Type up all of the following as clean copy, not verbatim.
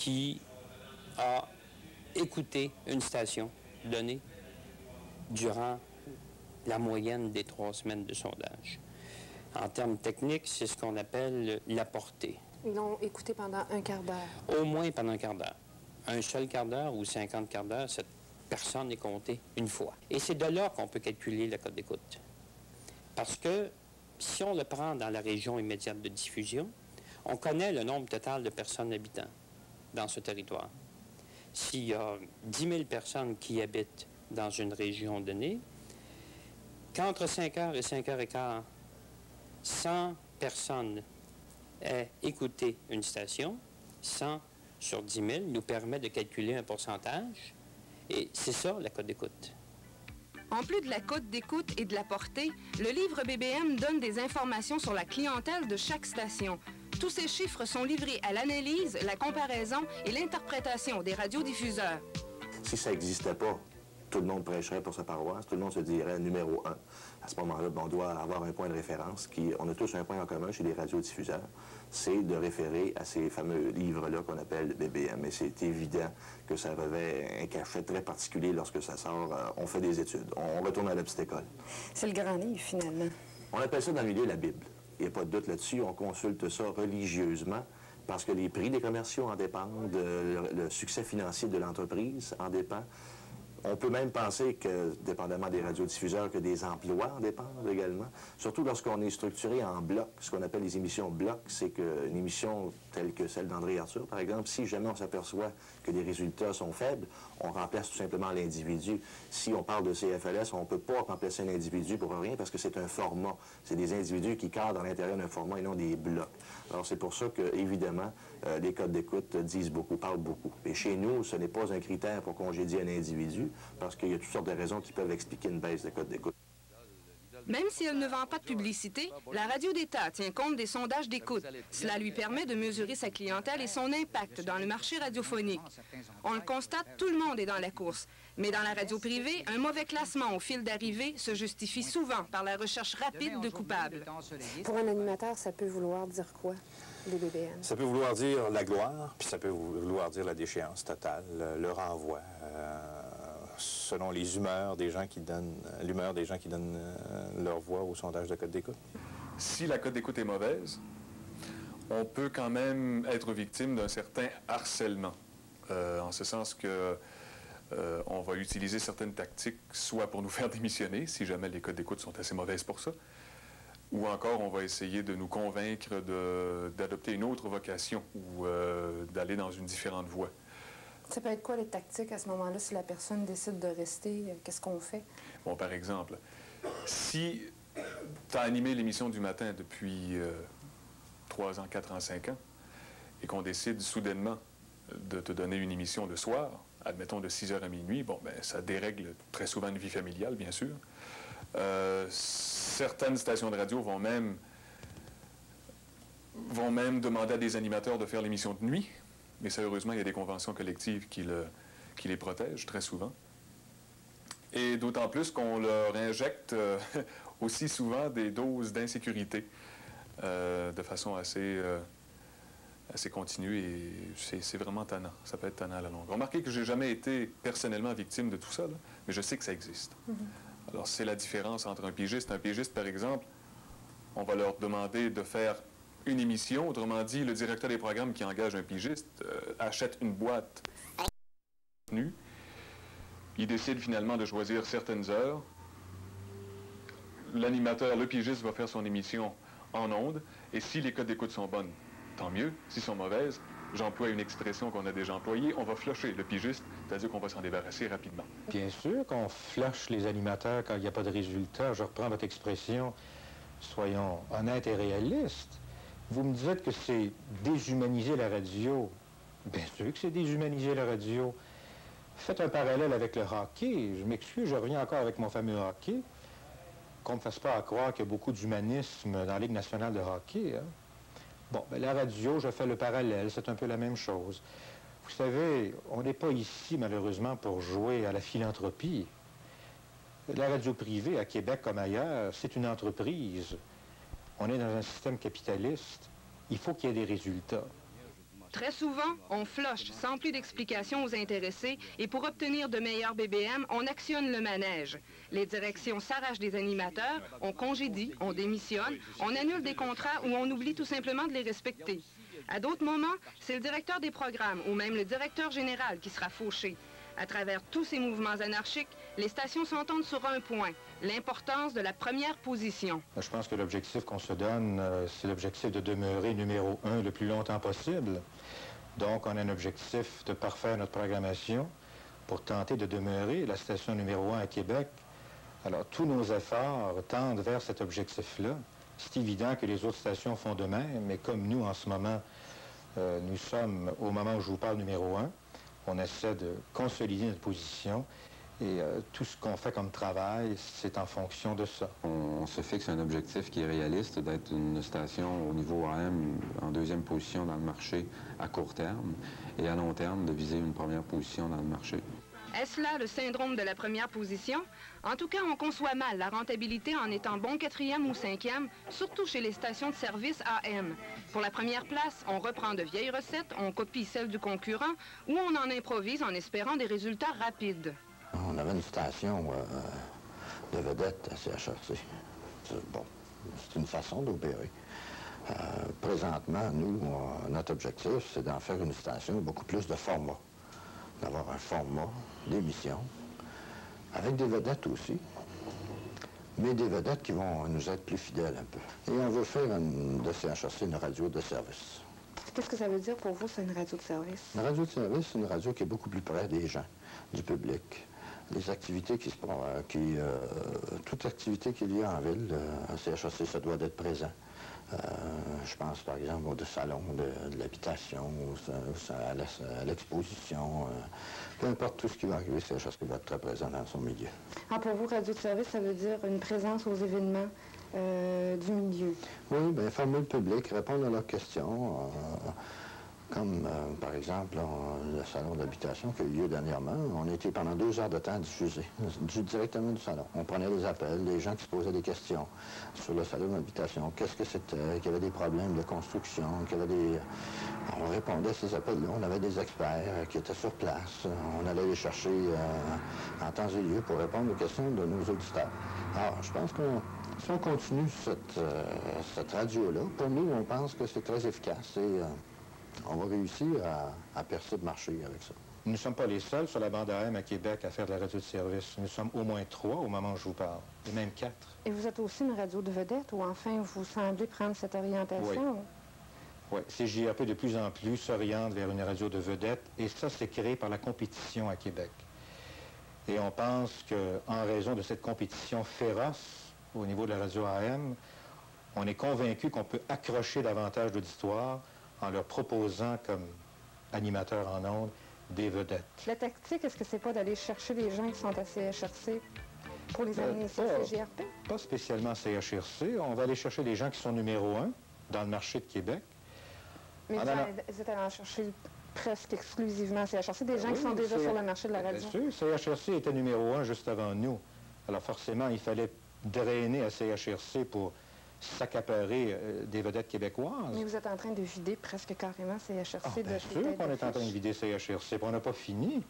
qui a écouté une station donnée durant la moyenne des 3 semaines de sondage. En termes techniques, c'est ce qu'on appelle la portée. Ils l'ont écouté pendant un quart d'heure. Au moins pendant un quart d'heure. Un seul quart d'heure ou 50 quarts d'heure, cette personne est comptée une fois. Et c'est de là qu'on peut calculer la cote d'écoute. Parce que si on le prend dans la région immédiate de diffusion, on connaît le nombre total de personnes habitant dans ce territoire. S'il y a 10 000 personnes qui habitent dans une région donnée, qu'entre 5 heures et 5 heures et quart, 100 personnes aient écouté une station, 100 sur 10 000 nous permet de calculer un pourcentage, et c'est ça la cote d'écoute. En plus de la cote d'écoute et de la portée, le livre BBM donne des informations sur la clientèle de chaque station. Tous ces chiffres sont livrés à l'analyse, la comparaison et l'interprétation des radiodiffuseurs. Si ça n'existait pas, tout le monde prêcherait pour sa paroisse, tout le monde se dirait numéro 1. À ce moment-là, on doit avoir un point de référence. On a tous un point en commun chez les radiodiffuseurs, c'est de référer à ces fameux livres-là qu'on appelle BBM. Et c'est évident que ça revêt un cachet très particulier lorsque ça sort. On fait des études, on retourne à la petite école. C'est le grand livre, finalement. On appelle ça dans le milieu la Bible. Il n'y a pas de doute là-dessus, on consulte ça religieusement parce que les prix des commerciaux en dépendent, le succès financier de l'entreprise en dépend. On peut même penser que, dépendamment des radiodiffuseurs, que des emplois en dépendent également. Surtout lorsqu'on est structuré en bloc, ce qu'on appelle les émissions blocs, c'est qu'une émission telle que celle d'André Arthur, par exemple, si jamais on s'aperçoit que les résultats sont faibles, on remplace tout simplement l'individu. Si on parle de CFLS, on ne peut pas remplacer un individu pour rien parce que c'est un format. C'est des individus qui cadrent à l'intérieur d'un format et non des blocs. Alors c'est pour ça que, évidemment, les codes d'écoute disent beaucoup, parlent beaucoup. Et chez nous, ce n'est pas un critère pour congédier un individu, parce qu'il y a toutes sortes de raisons qui peuvent expliquer une baisse de code d'écoute. Même si elle ne vend pas de publicité, la radio d'État tient compte des sondages d'écoute. Cela lui permet de mesurer sa clientèle et son impact dans le marché radiophonique. On le constate, tout le monde est dans la course. Mais dans la radio privée, un mauvais classement au fil d'arrivée se justifie souvent par la recherche rapide de coupables. Pour un animateur, ça peut vouloir dire quoi, les BBM? Ça peut vouloir dire la gloire, puis ça peut vouloir dire la déchéance totale, le renvoi, selon les humeurs des gens qui donnent, l'humeur des gens qui donnent leur voix au sondage de code d'écoute. Si la cote d'écoute est mauvaise, on peut quand même être victime d'un certain harcèlement, en ce sens que on va utiliser certaines tactiques, soit pour nous faire démissionner, si jamais les cotes d'écoute sont assez mauvaises pour ça, ou encore on va essayer de nous convaincre d'adopter une autre vocation ou d'aller dans une différente voie. Ça peut être quoi les tactiques à ce moment-là si la personne décide de rester? Qu'est-ce qu'on fait? Bon, par exemple, si tu as animé l'émission du matin depuis 3 ans, 4 ans, 5 ans, et qu'on décide soudainement de te donner une émission le soir, admettons de 6 heures à minuit, bon, ben ça dérègle très souvent une vie familiale, bien sûr. Certaines stations de radio vont même demander à des animateurs de faire l'émission de nuit. Mais ça, heureusement, il y a des conventions collectives qui les protègent très souvent. Et d'autant plus qu'on leur injecte aussi souvent des doses d'insécurité de façon assez continue et c'est vraiment tannant. Ça peut être tannant à la longue. Remarquez que je n'ai jamais été personnellement victime de tout ça, là, mais je sais que ça existe. Alors, c'est la différence entre un pigiste. Un pigiste, par exemple, on va leur demander de faire une émission, autrement dit, le directeur des programmes qui engage un pigiste achète une boîte de contenu. Il décide finalement de choisir certaines heures. L'animateur, le pigiste, va faire son émission en ondes. Et si les codes d'écoute sont bonnes, tant mieux. S'ils sont mauvaises, j'emploie une expression qu'on a déjà employée, on va flusher le pigiste, c'est-à-dire qu'on va s'en débarrasser rapidement. Bien sûr qu'on flush les animateurs quand il n'y a pas de résultat. Je reprends votre expression, soyons honnêtes et réalistes. Vous me dites que c'est déshumaniser la radio. Bien sûr que c'est déshumaniser la radio. Faites un parallèle avec le hockey. Je m'excuse, je reviens encore avec mon fameux hockey. Qu'on ne me fasse pas à croire qu'il y a beaucoup d'humanisme dans la Ligue nationale de hockey. Hein? Bon, ben, la radio, je fais le parallèle, c'est un peu la même chose. Vous savez, on n'est pas ici, malheureusement, pour jouer à la philanthropie. La radio privée, à Québec comme ailleurs, c'est une entreprise. On est dans un système capitaliste. Il faut qu'il y ait des résultats. Très souvent, on flush sans plus d'explications aux intéressés et pour obtenir de meilleurs BBM, on actionne le manège. Les directions s'arrachent des animateurs, on congédie, on démissionne, on annule des contrats ou on oublie tout simplement de les respecter. À d'autres moments, c'est le directeur des programmes ou même le directeur général qui sera fauché. À travers tous ces mouvements anarchiques, les stations s'entendent sur un point, l'importance de la première position. Je pense que l'objectif qu'on se donne, c'est l'objectif de demeurer numéro 1 le plus longtemps possible. Donc, on a un objectif de parfaire notre programmation pour tenter de demeurer la station numéro 1 à Québec. Alors, tous nos efforts tendent vers cet objectif-là. C'est évident que les autres stations font de même, mais comme nous, en ce moment, nous sommes, au moment où je vous parle, numéro 1, on essaie de consolider notre position et tout ce qu'on fait comme travail, c'est en fonction de ça. On se fixe un objectif qui est réaliste, d'être une station au niveau AM en deuxième position dans le marché à court terme et à long terme de viser une première position dans le marché. Est-ce là le syndrome de la première position? En tout cas, on conçoit mal la rentabilité en étant bon 4e ou 5e, surtout chez les stations de service AM. Pour la première place, on reprend de vieilles recettes, on copie celles du concurrent ou on en improvise en espérant des résultats rapides. On avait une station de vedette à CHRC. Bon, c'est une façon d'opérer. Présentement, nous, notre objectif, c'est d'en faire une station beaucoup plus de format. D'avoir un format d'émission, avec des vedettes aussi, mais des vedettes qui vont nous être plus fidèles un peu. Et on veut faire de CHRC une radio de service. Qu'est-ce que ça veut dire pour vous, c'est une radio de service? Une radio de service, c'est une radio qui est beaucoup plus près des gens, du public. Les activités toute activité qu'il y a en ville, à CHRC, ça doit être présent. Je pense, par exemple, au salon de l'habitation, à l'exposition. Peu importe tout ce qui va arriver, CHRC va être très présent dans son milieu. Ah, pour vous, radio de service, ça veut dire une présence aux événements du milieu? Oui, bien, informer le public, répondre à leurs questions. Comme, par exemple, le salon d'habitation qui a eu lieu dernièrement, on a été pendant 2 heures de temps diffusé, directement du salon. On prenait des appels, des gens qui se posaient des questions sur le salon d'habitation. Qu'est-ce que c'était? Qu'il y avait des problèmes de construction, qu'il y avait des... On répondait à ces appels-là. On avait des experts qui étaient sur place. On allait les chercher en temps et lieu pour répondre aux questions de nos auditeurs. Alors, je pense que si on continue cette radio-là, pour nous, on pense que c'est très efficace et on va réussir à percer le marché avec ça. Nous ne sommes pas les seuls sur la bande AM à Québec à faire de la radio de service. Nous sommes au moins 3 au moment où je vous parle, et même 4. Et vous êtes aussi une radio de vedette ou enfin vous semblez prendre cette orientation? Oui, CJRP de plus en plus s'oriente vers une radio de vedette et ça, c'est créé par la compétition à Québec. Et on pense qu'en raison de cette compétition féroce au niveau de la radio AM, on est convaincu qu'on peut accrocher davantage d'auditoire en leur proposant comme animateurs en ondes des vedettes. La tactique, est-ce que c'est pas d'aller chercher les gens qui sont à CHRC pour les amener ici à CJRP? Pas spécialement CHRC. On va aller chercher les gens qui sont numéro 1 dans le marché de Québec. Mais vous êtes allé en chercher presque exclusivement à CHRC, des gens qui sont déjà sur le marché de la radio? Bien sûr, CHRC était numéro 1 juste avant nous. Alors forcément, il fallait drainer à CHRC pour s'accaparer des vedettes québécoises. Mais vous êtes en train de vider presque carrément CHRC Bien sûr qu'on est en train de vider CHRC, on n'a pas fini.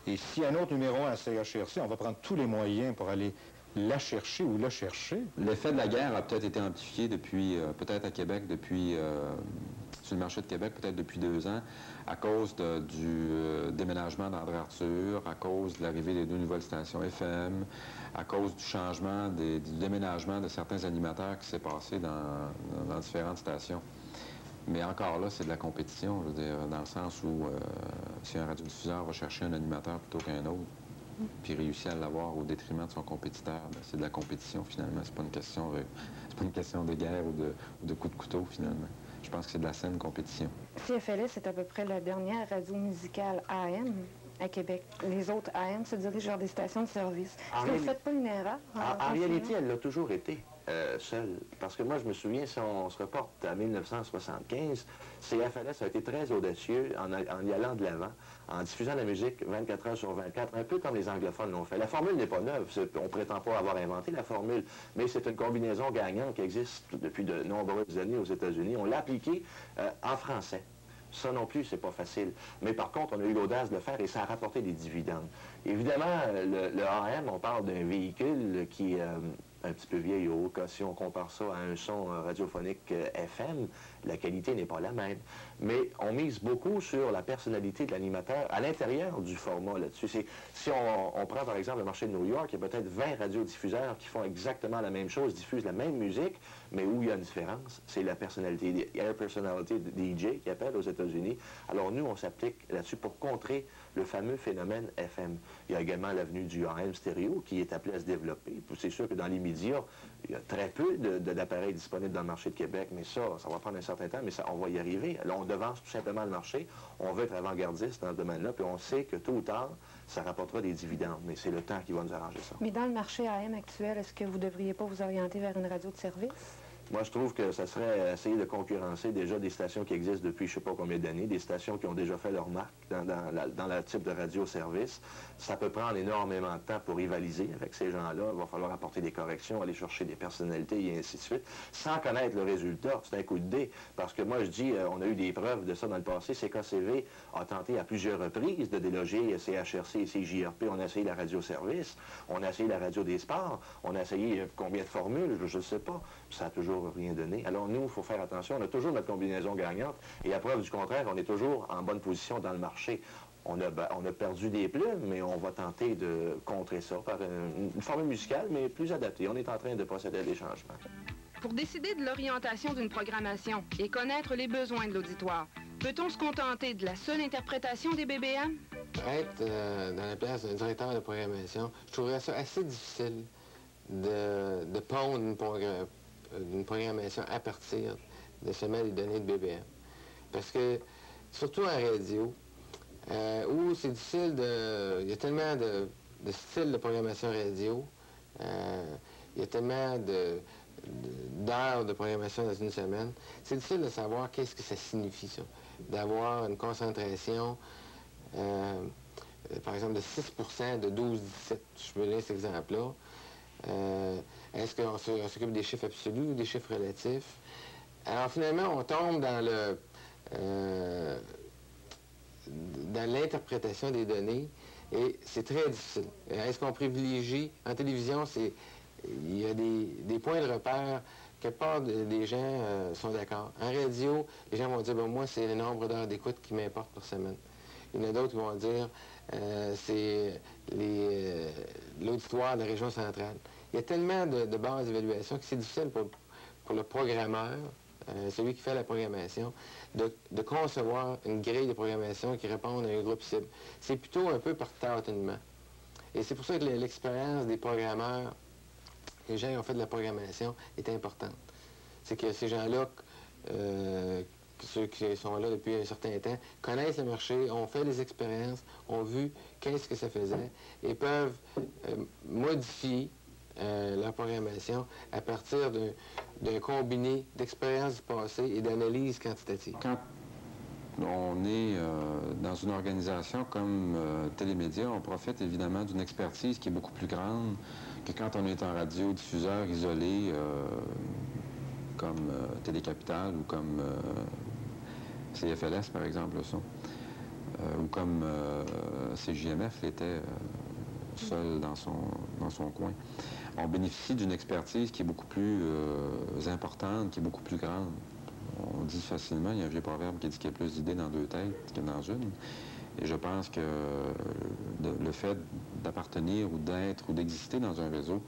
Et s'il y a un autre numéro 1 à CHRC, on va prendre tous les moyens pour aller la chercher ou le chercher. L'effet de la guerre a peut-être été amplifié depuis, peut-être à Québec, sur le marché de Québec, peut-être depuis 2 ans, à cause du déménagement d'André Arthur, à cause de l'arrivée des 2 nouvelles stations FM, à cause du changement, du déménagement de certains animateurs qui s'est passé dans différentes stations. Mais encore là, c'est de la compétition, je veux dire, dans le sens où si un radiodiffuseur va chercher un animateur plutôt qu'un autre, puis réussit à l'avoir au détriment de son compétiteur, c'est de la compétition finalement. C'est pas une question de guerre ou de coup de couteau finalement. Je pense que c'est de la saine compétition. CFLS, c'est à peu près la dernière radio musicale AM à Québec. Les autres AM se dirigent vers des stations de service. Est-ce que vous ne faites pas une erreur? En réalité, elle l'a toujours été. Seule. Parce que moi, je me souviens, si on se reporte à 1975, CFLS a été très audacieux en y allant de l'avant, en diffusant la musique 24 heures sur 24, un peu comme les anglophones l'ont fait. La formule n'est pas neuve, on ne prétend pas avoir inventé la formule, mais c'est une combinaison gagnante qui existe depuis de nombreuses années aux États-Unis. On l'a appliquée en français. Ça non plus, c'est pas facile. Mais par contre, on a eu l'audace de le faire et ça a rapporté des dividendes. Évidemment, le AM, on parle d'un véhicule qui est un petit peu vieillot. Si on compare ça à un son radiophonique FM, la qualité n'est pas la même. Mais on mise beaucoup sur la personnalité de l'animateur à l'intérieur du format là-dessus. Si on prend par exemple le marché de New York, il y a peut-être 20 radiodiffuseurs qui font exactement la même chose, diffusent la même musique, mais où il y a une différence, c'est la personnalité, air personality DJ qui appelle aux États-Unis. Alors nous, on s'applique là-dessus pour contrer le fameux phénomène FM. Il y a également l'avenue du AM stéréo qui est appelé à se développer. C'est sûr que dans les médias, il y a très peu d'appareils disponibles dans le marché de Québec, mais ça va prendre un certain temps, mais on va y arriver. Là, on devance tout simplement le marché. On veut être avant-gardiste dans ce domaine-là, puis on sait que tôt ou tard, ça rapportera des dividendes, mais c'est le temps qui va nous arranger ça. Mais dans le marché AM actuel, est-ce que vous ne devriez pas vous orienter vers une radio de service? Moi, je trouve que ça serait essayer de concurrencer déjà des stations qui existent depuis je ne sais pas combien d'années, des stations qui ont déjà fait leur marque dans le type de radio-service. Ça peut prendre énormément de temps pour rivaliser avec ces gens-là. Il va falloir apporter des corrections, aller chercher des personnalités et ainsi de suite. Sans connaître le résultat, c'est un coup de dé. Parce que moi, je dis, on a eu des preuves de ça dans le passé. CKCV a tenté à plusieurs reprises de déloger CHRC et CJRP. On a essayé la radio-service, on a essayé la radio des sports, on a essayé combien de formules, je ne sais pas. Ça a toujours rien donné. Alors nous, il faut faire attention. On a toujours notre combinaison gagnante. Et à preuve du contraire, on est toujours en bonne position dans le marché. On a perdu des plumes, mais on va tenter de contrer ça par une formule musicale, mais plus adaptée. On est en train de procéder à des changements. Pour décider de l'orientation d'une programmation et connaître les besoins de l'auditoire, peut-on se contenter de la seule interprétation des BBM? Être dans la place d'un directeur de programmation, je trouverais ça assez difficile de pondre une programmation à partir de seulement les données de BBM. Parce que, surtout en radio, où c'est difficile il y a tellement de styles de programmation radio, il y a tellement d'heures de programmation dans une semaine, c'est difficile de savoir qu'est-ce que ça signifie, ça. D'avoir une concentration, par exemple, de 6% de 12-17, je peux donner cet exemple-là. Est-ce qu'on s'occupe des chiffres absolus ou des chiffres relatifs? Alors finalement, on tombe dans l'interprétation des données et c'est très difficile. Est-ce qu'on privilégie? En télévision, il y a des points de repère. Quelque part, des gens sont d'accord. En radio, les gens vont dire, ben, moi, c'est le nombre d'heures d'écoute qui m'importe par semaine. Il y en a d'autres qui vont dire, c'est l'auditoire de la région centrale. Il y a tellement de bases d'évaluation que c'est difficile pour le programmeur, celui qui fait la programmation, de concevoir une grille de programmation qui réponde à un groupe cible. C'est plutôt un peu par tâtonnement. Et c'est pour ça que l'expérience des programmeurs, les gens qui ont fait de la programmation, est importante. C'est que ces gens-là, ceux qui sont là depuis un certain temps, connaissent le marché, ont fait des expériences, ont vu qu'est-ce que ça faisait et peuvent modifier leur programmation à partir d'un combiné d'expériences du passé et d'analyse quantitative. Quand on est dans une organisation comme Télémédia, on profite évidemment d'une expertise qui est beaucoup plus grande que quand on est en radiodiffuseur isolé comme Télé-Capitale ou comme CFLS, par exemple, le son, ou comme CJMF l'était seul dans son coin. On bénéficie d'une expertise qui est beaucoup plus importante, qui est beaucoup plus grande. On dit facilement, il y a un vieux proverbe qui dit qu'il y a plus d'idées dans deux têtes que dans une. Et je pense que le fait d'appartenir ou d'être ou d'exister dans un réseau